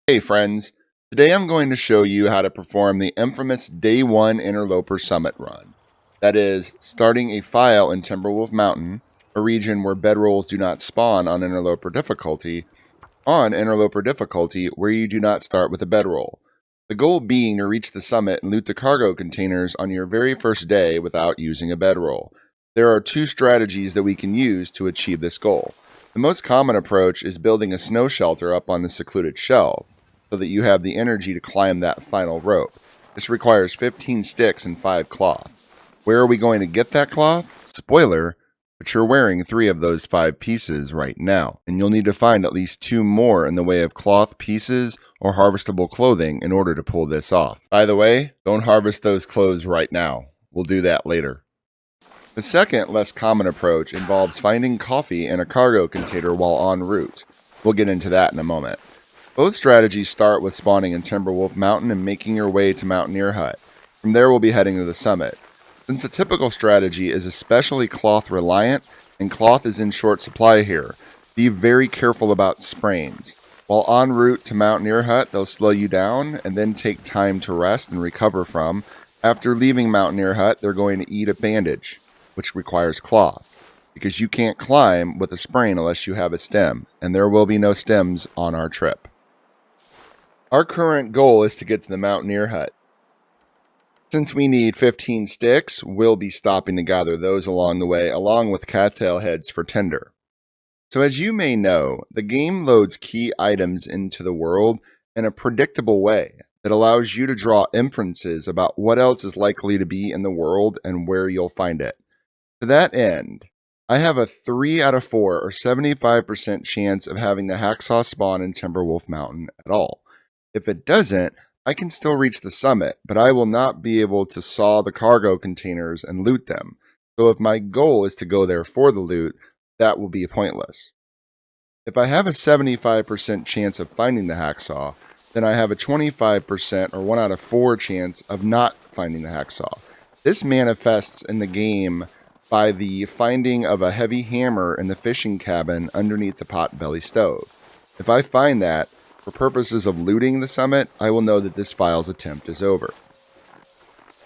Hey friends, today I'm going to show you how to perform the infamous Day 1 Interloper Summit run. That is, starting a file in Timberwolf Mountain, a region where bedrolls do not spawn on Interloper difficulty, where you do not start with a bedroll. The goal being to reach the summit and loot the cargo containers on your very first day without using a bedroll. There are two strategies that we can use to achieve this goal. The most common approach is building a snow shelter up on the secluded shelf, so that you have the energy to climb that final rope. This requires 15 sticks and 5 cloth. Where are we going to get that cloth? Spoiler, but you're wearing 3 of those 5 pieces right now, and you'll need to find at least 2 more in the way of cloth pieces or harvestable clothing in order to pull this off. By the way, don't harvest those clothes right now. We'll do that later. The second, less common approach involves finding coffee in a cargo container while en route. We'll get into that in a moment. Both strategies start with spawning in Timberwolf Mountain and making your way to Mountaineer Hut. From there we'll be heading to the summit. Since the typical strategy is especially cloth reliant, and cloth is in short supply here, be very careful about sprains. While en route to Mountaineer Hut, they'll slow you down and then take time to rest and recover from. After leaving Mountaineer Hut, they're going to eat a bandage, which requires cloth, because you can't climb with a sprain unless you have a stem, and there will be no stems on our trip. Our current goal is to get to the Mountaineer Hut. Since we need 15 sticks, we'll be stopping to gather those along the way, along with cattail heads for tinder. So as you may know, the game loads key items into the world in a predictable way that allows you to draw inferences about what else is likely to be in the world and where you'll find it. To that end, I have a 3 out of 4 or 75% chance of having the hacksaw spawn in Timberwolf Mountain at all. If it doesn't, I can still reach the summit, but I will not be able to saw the cargo containers and loot them. So if my goal is to go there for the loot, that will be pointless. If I have a 75% chance of finding the hacksaw, then I have a 25% or 1 out of 4 chance of not finding the hacksaw. This manifests in the game by the finding of a heavy hammer in the fishing cabin underneath the potbelly stove. If I find that, for purposes of looting the summit, I will know that this file's attempt is over.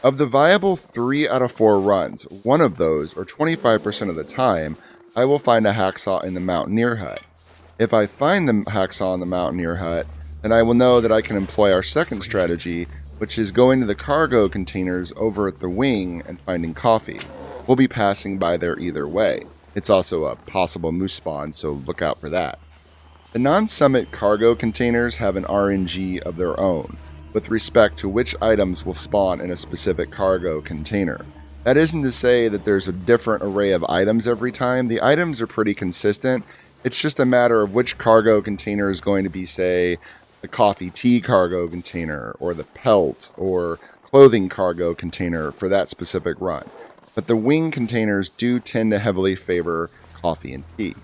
Of the viable 3 out of 4 runs, one of those, or 25% of the time, I will find a hacksaw in the Mountaineer Hut. If I find the hacksaw in the Mountaineer Hut, then I will know that I can employ our second strategy, which is going to the cargo containers over at the wing and finding coffee. We'll be passing by there either way. It's also a possible moose spawn, so look out for that. The non-summit cargo containers have an RNG of their own, with respect to which items will spawn in a specific cargo container. That isn't to say that there's a different array of items every time. The items are pretty consistent. It's just a matter of which cargo container is going to be, say, the coffee tea cargo container, or the pelt, or clothing cargo container for that specific run. But the wing containers do tend to heavily favor coffee and tea.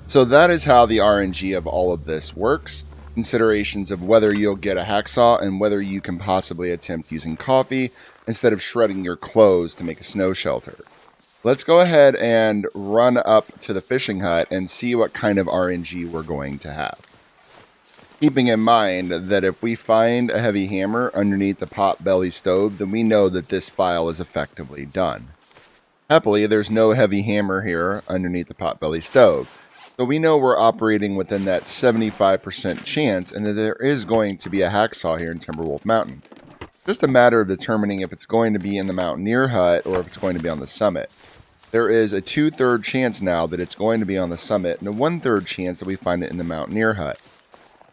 So that is how the RNG of all of this works. Considerations of whether you'll get a hacksaw and whether you can possibly attempt using coffee instead of shredding your clothes to make a snow shelter. Let's go ahead and run up to the fishing hut and see what kind of RNG we're going to have. Keeping in mind that if we find a heavy hammer underneath the potbelly stove, then we know that this file is effectively done. Happily, there's no heavy hammer here underneath the potbelly stove. So we know we're operating within that 75% chance and that there is going to be a hacksaw here in Timberwolf Mountain. Just a matter of determining if it's going to be in the Mountaineer Hut or if it's going to be on the summit. There is a 2/3 chance now that it's going to be on the summit and a 1/3 chance that we find it in the Mountaineer Hut.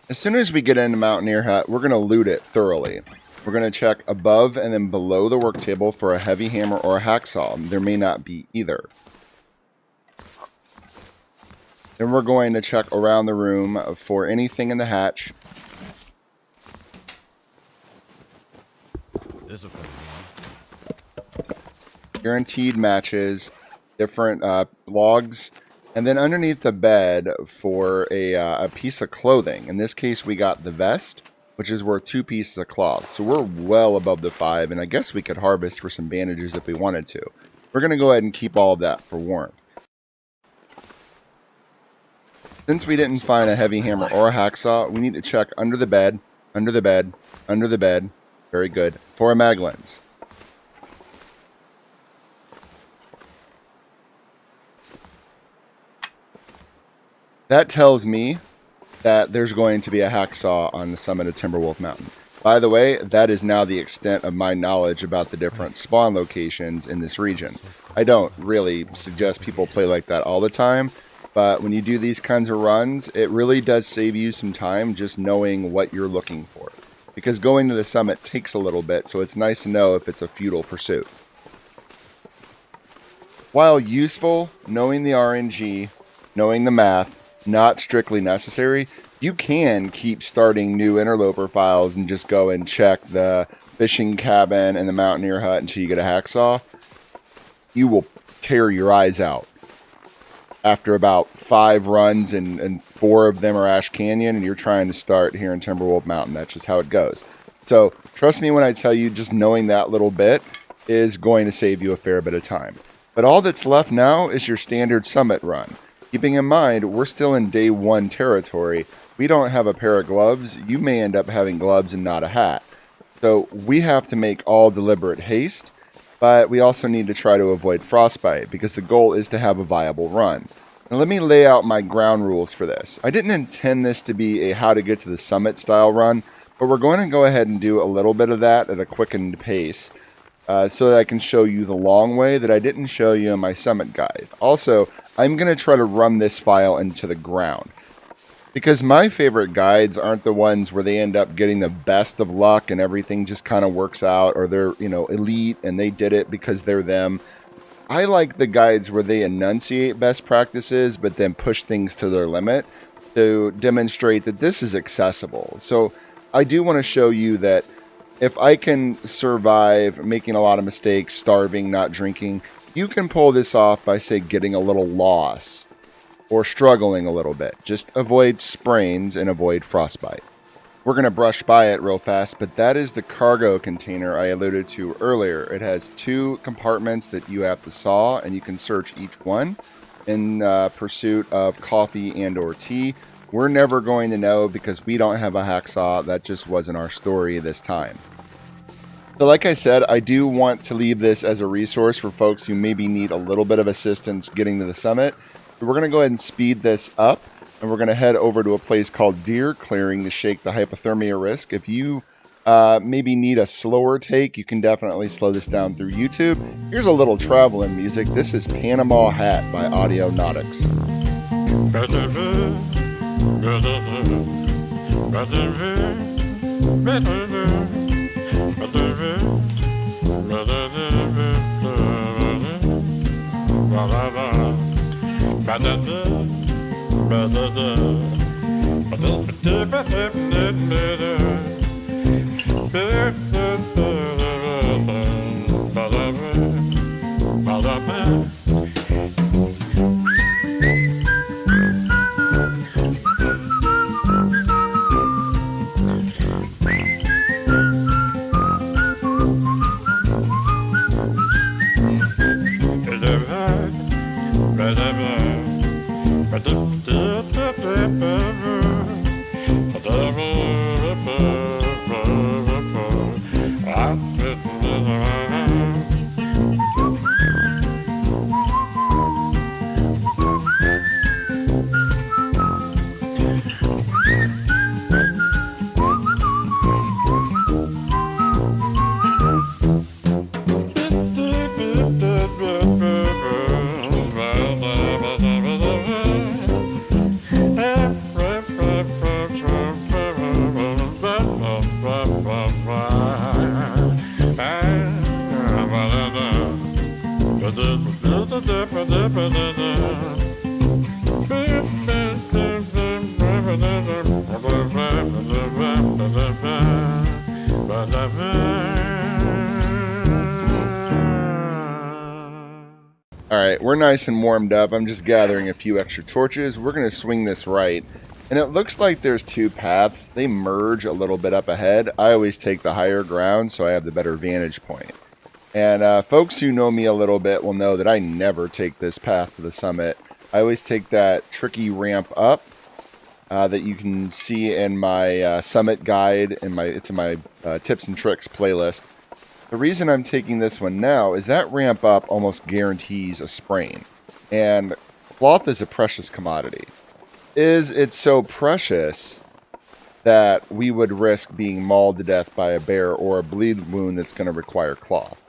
As soon as we get into Mountaineer Hut, we're going to loot it thoroughly. We're going to check above and then below the work table for a heavy hammer or a hacksaw. There may not be either. Then we're going to check around the room for anything in the hatch. This will come Guaranteed matches, different logs, and then underneath the bed for a piece of clothing. In this case, we got the vest, which is worth 2 pieces of cloth. So we're well above the 5, and I guess we could harvest for some bandages if we wanted to. We're going to go ahead and keep all of that for warmth. Since we didn't find a heavy hammer or a hacksaw, we need to check under the bed, under the bed, under the bed, very good, for a mag lens. That tells me that there's going to be a hacksaw on the summit of Timberwolf Mountain. By the way, that is now the extent of my knowledge about the different spawn locations in this region. I don't really suggest people play like that all the time, but when you do these kinds of runs, it really does save you some time just knowing what you're looking for. Because going to the summit takes a little bit, so it's nice to know if it's a futile pursuit. While useful, knowing the RNG, knowing the math, not strictly necessary, you can keep starting new interloper files and just go and check the fishing cabin and the mountaineer hut until you get a hacksaw. You will tear your eyes out. After about 5 runs and 4 of them are Ash Canyon and you're trying to start here in Timberwolf Mountain. That's just how it goes. So trust me when I tell you just knowing that little bit is going to save you a fair bit of time. But all that's left now is your standard summit run. Keeping in mind, we're still in day 1 territory. We don't have a pair of gloves. You may end up having gloves and not a hat. So we have to make all deliberate haste, but we also need to try to avoid frostbite because the goal is to have a viable run. Now let me lay out my ground rules for this. I didn't intend this to be a how to get to the summit style run, but we're going to go ahead and do a little bit of that at a quickened pace so that I can show you the long way that I didn't show you in my summit guide. Also, I'm going to try to run this file into the ground. Because my favorite guides aren't the ones where they end up getting the best of luck and everything just kind of works out, or they're, elite and they did it because they're them. I like the guides where they enunciate best practices but then push things to their limit to demonstrate that this is accessible. So I do want to show you that if I can survive making a lot of mistakes, starving, not drinking, you can pull this off by, say, getting a little lost or struggling a little bit. Just avoid sprains and avoid frostbite. We're going to brush by it real fast, but that is the cargo container I alluded to earlier. It has 2 compartments that you have to saw, and you can search each one in pursuit of coffee and or tea. We're never going to know because we don't have a hacksaw. That just wasn't our story this time. So like I said, I do want to leave this as a resource for folks who maybe need a little bit of assistance getting to the summit. So we're going to go ahead and speed this up, and we're going to head over to a place called Deer Clearing to shake the hypothermia risk. If you maybe need a slower take, you can definitely slow this down through YouTube. Here's a little traveling music. This is Panama Hat by Audionautix. Alright, we're nice and warmed up. I'm just gathering a few extra torches. We're going to swing this right. And it looks like there's 2 paths. They merge a little bit up ahead. I always take the higher ground so I have the better vantage point. And folks who know me a little bit will know that I never take this path to the summit. I always take that tricky ramp up that you can see in my summit guide, and it's in my tips and tricks playlist. The reason I'm taking this one now is that ramp up almost guarantees a sprain, and cloth is a precious commodity. It's so precious that we would risk being mauled to death by a bear or a bleed wound that's going to require cloth?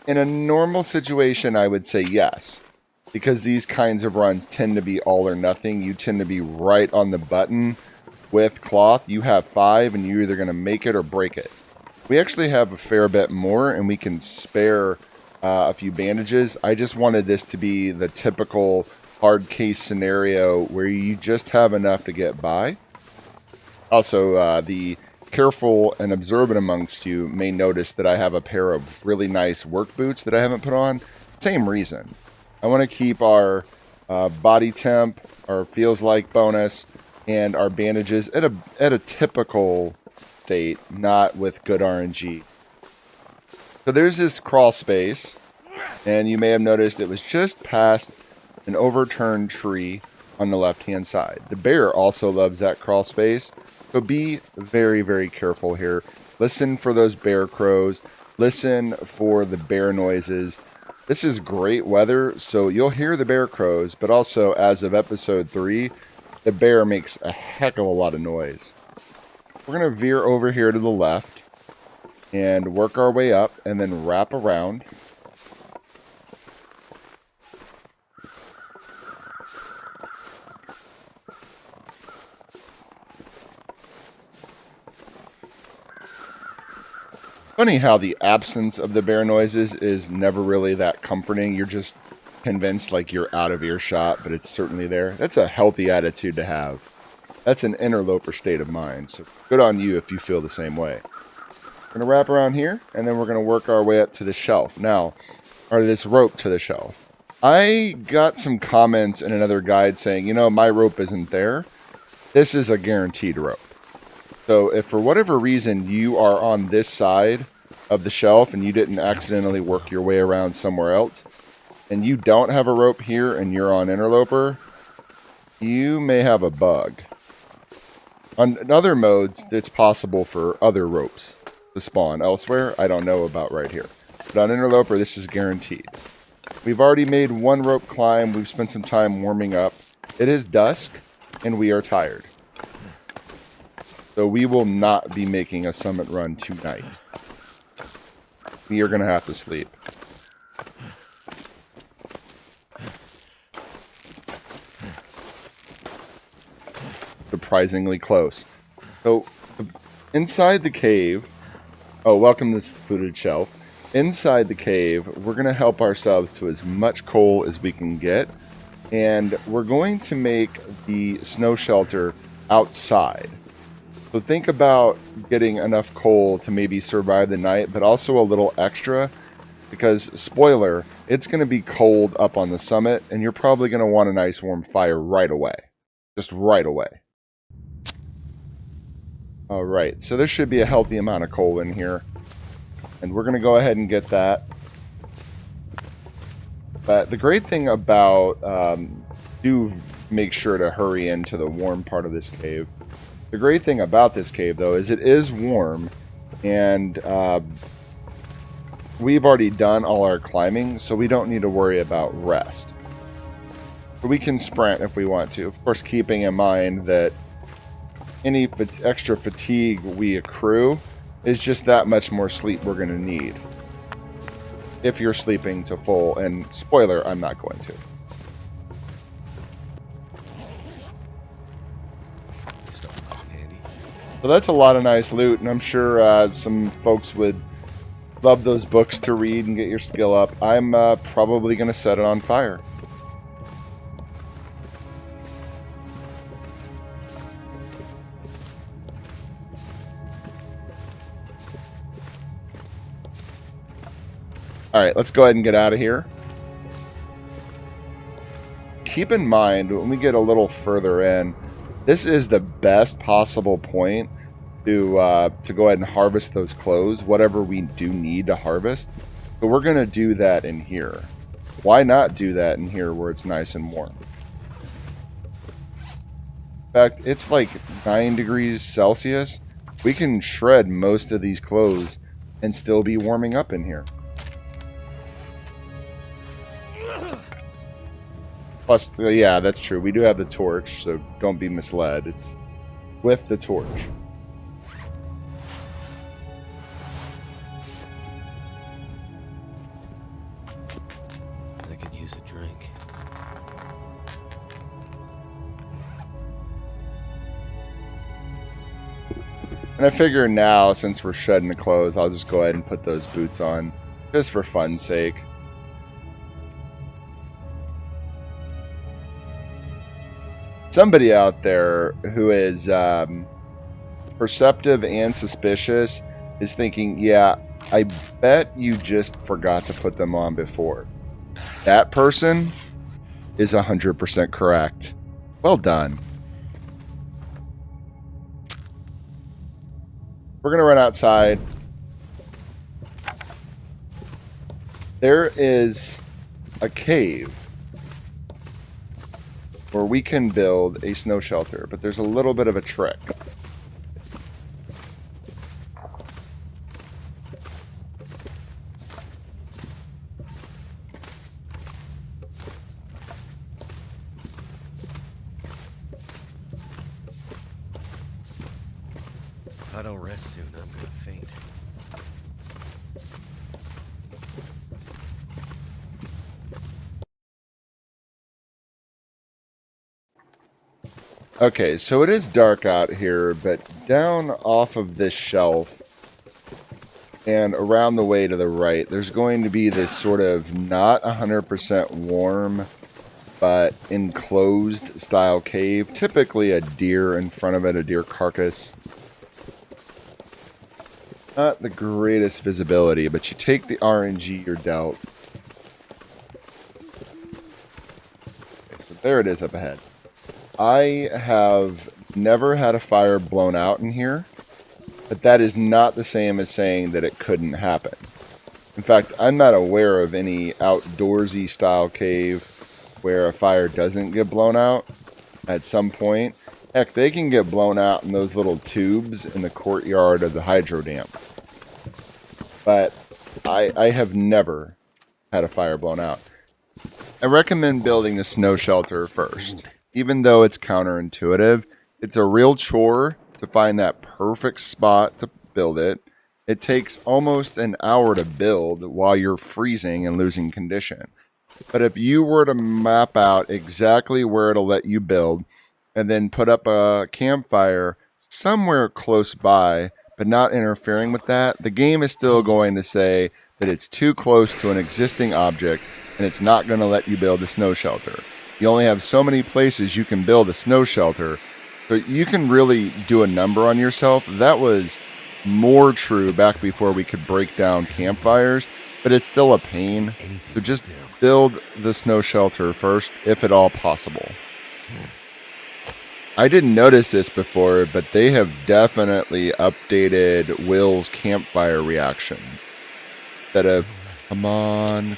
In a normal situation, I would say yes, because these kinds of runs tend to be all or nothing. You tend to be right on the button with cloth. You have 5, and you're either going to make it or break it. We actually have a fair bit more, and we can spare a few bandages. I just wanted this to be the typical hard case scenario where you just have enough to get by. Also, the careful and observant amongst you may notice that I have a pair of really nice work boots that I haven't put on. Same reason. I want to keep our body temp, our feels like bonus, and our bandages at a typical state, not with good RNG. So there's this crawl space, and you may have noticed it was just past an overturned tree on the left-hand side. The bear also loves that crawl space, so be very, very careful here. Listen for those bear crows. Listen for the bear noises. This is great weather, so you'll hear the bear crows, but also, as of episode 3, the bear makes a heck of a lot of noise. We're going to veer over here to the left and work our way up and then wrap around. Funny how the absence of the bear noises is never really that comforting. You're just convinced like you're out of earshot, but it's certainly there. That's a healthy attitude to have. That's an interloper state of mind, so good on you if you feel the same way. We're going to wrap around here, and then we're going to work our way up to the shelf. Now, or this rope to the shelf. I got some comments in another guide saying, my rope isn't there. This is a guaranteed rope. So if for whatever reason you are on this side of the shelf and you didn't accidentally work your way around somewhere else, and you don't have a rope here and you're on Interloper, you may have a bug. On other modes, it's possible for other ropes to spawn elsewhere. I don't know about right here. But on Interloper, this is guaranteed. We've already made one rope climb. We've spent some time warming up. It is dusk, and we are tired. So we will not be making a summit run tonight. We are going to have to sleep. Surprisingly close. So inside the cave... Oh, welcome to this secluded shelf. Inside the cave, we're going to help ourselves to as much coal as we can get. And we're going to make the snow shelter outside. So think about getting enough coal to maybe survive the night, but also a little extra, because, spoiler, it's going to be cold up on the summit, and you're probably going to want a nice warm fire right away. Just right away. Alright, so there should be a healthy amount of coal in here, and we're going to go ahead and get that. But the great thing about, do make sure to hurry into the warm part of this cave. The great thing about this cave, though, is it is warm, and we've already done all our climbing, so we don't need to worry about rest. But we can sprint if we want to. Of course, keeping in mind that any extra fatigue we accrue is just that much more sleep we're going to need. If you're sleeping to full, and spoiler, I'm not going to. So that's a lot of nice loot, and I'm sure some folks would love those books to read and get your skill up. I'm probably going to set it on fire. Alright, let's go ahead and get out of here. Keep in mind, when we get a little further in, this is the best possible point to go ahead and harvest those clothes, whatever we do need to harvest. But we're going to do that in here. Why not do that in here where it's nice and warm? fact, it's like 9 degrees Celsius. We can shred most of these clothes and still be warming up in here. Plus, yeah, that's true. We do have the torch, so don't be misled. It's with the torch. I could use a drink. And I figure now, since we're shedding the clothes, I'll just go ahead and put those boots on, just for fun's sake. Somebody out there who is perceptive and suspicious is thinking, yeah, I bet you just forgot to put them on before. That person is 100% correct. Well done. We're going to run outside. There is a cave where we can build a snow shelter, but there's a little bit of a trick. If I don't rest soon, I'm gonna faint. Okay, so it is dark out here, but down off of this shelf and around the way to the right, there's going to be this sort of not 100% warm, but enclosed style cave. Typically a deer in front of it, a deer carcass. Not the greatest visibility, but you take the RNG you're dealt. Okay, so there it is up ahead. I have never had a fire blown out in here, but that is not the same as saying that it couldn't happen. In fact, I'm not aware of any outdoorsy style cave where a fire doesn't get blown out at some point. Heck, they can get blown out in those little tubes in the courtyard of the hydro dam. But I have never had a fire blown out. I recommend building the snow shelter first. Even though it's counterintuitive, it's a real chore to find that perfect spot to build it. It takes almost an hour to build while you're freezing and losing condition. But if you were to map out exactly where it'll let you build, and then put up a campfire somewhere close by, but not interfering with that, the game is still going to say that it's too close to an existing object, and it's not going to let you build a snow shelter. You only have so many places you can build a snow shelter, so you can really do a number on yourself. That was more true back before we could break down campfires, but it's still a pain. So just build the snow shelter first, if at all possible. I didn't notice this before, but they have definitely updated Will's campfire reactions. Instead of, come on,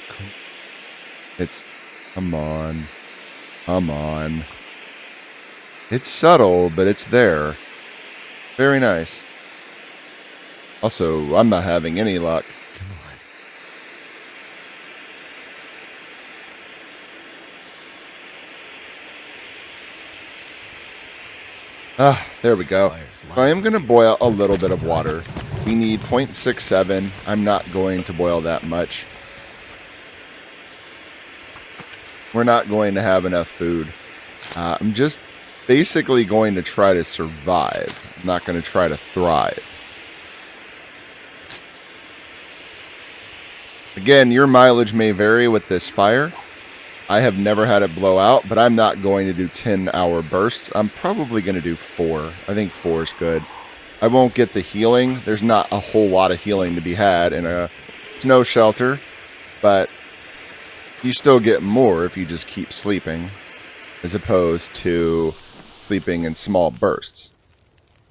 it's, come on, come on. It's subtle, but it's there. Very nice. Also, I'm not having any luck. Come on. Ah, there we go. So I am going to boil a little bit of water. We need 0.67. I'm not going to boil that much. We're not going to have enough food. I'm just basically going to try to survive. I'm not going to try to thrive. Again, your mileage may vary with this fire. I have never had it blow out, but I'm not going to do 10-hour bursts. I'm probably going to do 4. I think 4 is good. I won't get the healing. There's not a whole lot of healing to be had in a snow shelter, but you still get more if you just keep sleeping, as opposed to sleeping in small bursts.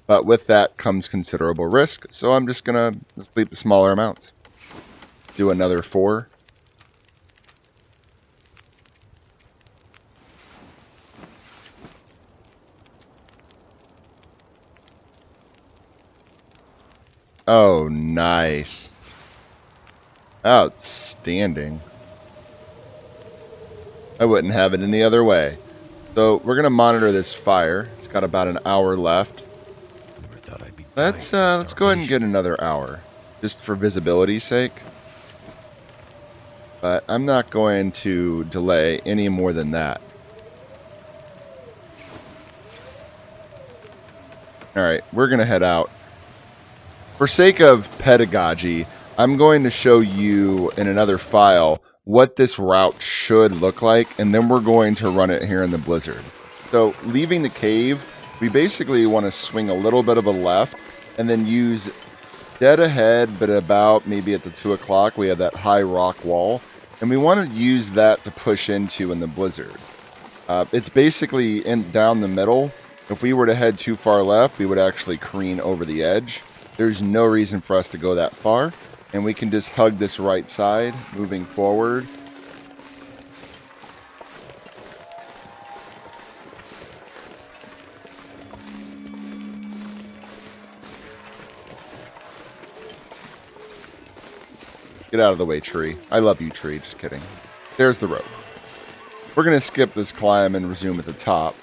But with that comes considerable risk, so I'm just going to sleep smaller amounts. Do another 4. Oh, nice. Outstanding. I wouldn't have it any other way. So we're going to monitor this fire. It's got about an hour left. Never thought I'd be Let's dying from go ahead and get starvation. another hour. Just for visibility's sake. But I'm not going to delay any more than that. Alright, we're going to head out. For sake of pedagogy, I'm going to show you in another file what this route should look like, and then we're going to run it here in the blizzard. So, leaving the cave, we basically want to swing a little bit of a left, and then use dead ahead, but about maybe at the 2 o'clock, we have that high rock wall, and we want to use that to push into in the blizzard. It's basically down the middle. If we were to head too far left, we would actually careen over the edge. There's no reason for us to go that far, and we can just hug this right side, moving forward. Get out of the way, tree. I love you, tree. Just kidding. There's the rope. We're going to skip this climb and resume at the top.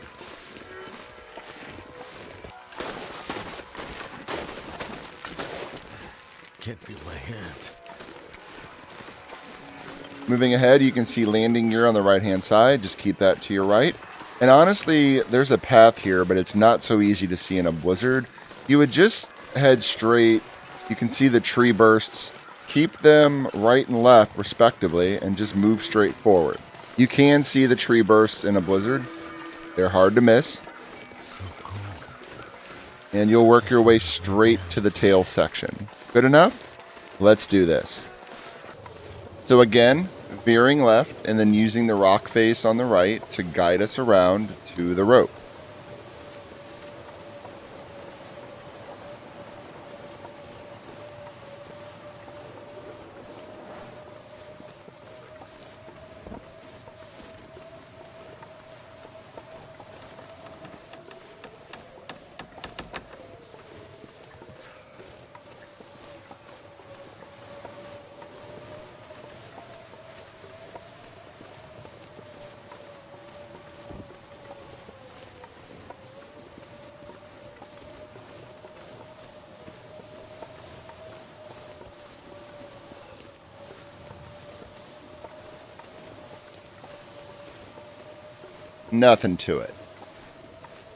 Can't feel my hands. Moving ahead, you can see landing gear on the right-hand side. Just keep that to your right. And honestly, there's a path here, but it's not so easy to see in a blizzard. You would just head straight. You can see the tree bursts. Keep them right and left, respectively, and just move straight forward. You can see the tree bursts in a blizzard. They're hard to miss. So cold. And you'll work your way straight to the tail section. Good enough? Let's do this. So again, veering left and then using the rock face on the right to guide us around to the rope. Nothing to it.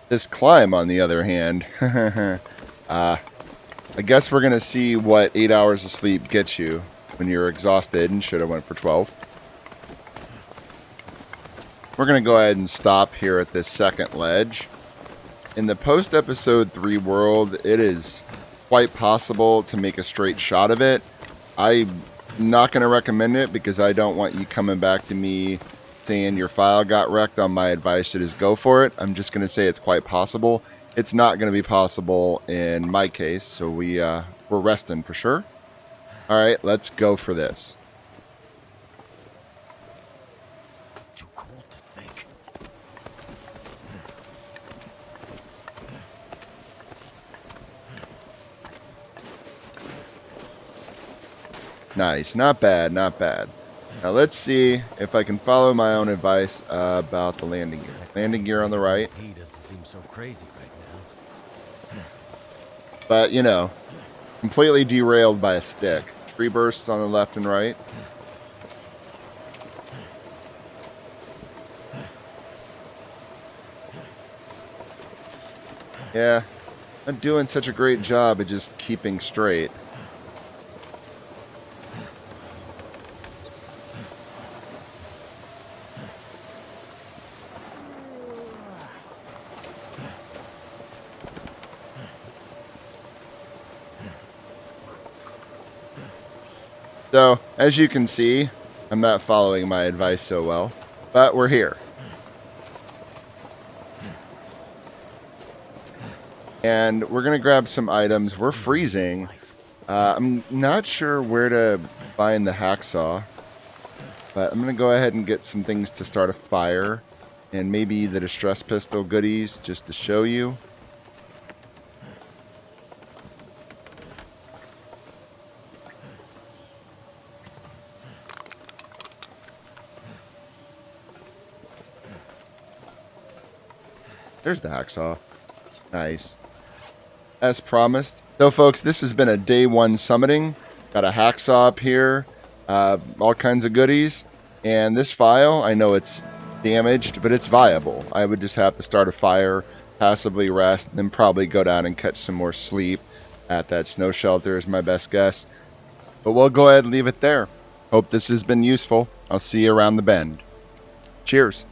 This climb, on the other hand, I guess we're going to see what 8 hours of sleep gets you when you're exhausted and should have went for 12. We're going to go ahead and stop here at this second ledge. In the post-episode 3 world, it is quite possible to make a straight shot of it. I'm not going to recommend it because I don't want you coming back to me saying your file got wrecked on my advice to just go for it. I'm just going to say it's quite possible. It's not going to be possible in my case, so we're resting for sure. All right, let's go for this. Too cold to think. Nice, not bad, not bad. Now let's see if I can follow my own advice about the landing gear. Landing gear on the right. He doesn't seem so crazy right now. But, you know, completely derailed by a stick. Tree bursts on the left and right. Yeah, I'm doing such a great job of just keeping straight. So, as you can see, I'm not following my advice so well, but we're here. And we're going to grab some items. We're freezing. I'm not sure where to find the hacksaw, but I'm going to go ahead and get some things to start a fire, and maybe the distress pistol goodies just to show you. There's the hacksaw. Nice. As promised. So, folks, this has been a day one summiting. Got a hacksaw up here. All kinds of goodies. And this file, I know it's damaged, but it's viable. I would just have to start a fire, passively rest, then probably go down and catch some more sleep at that snow shelter is my best guess. But we'll go ahead and leave it there. Hope this has been useful. I'll see you around the bend. Cheers.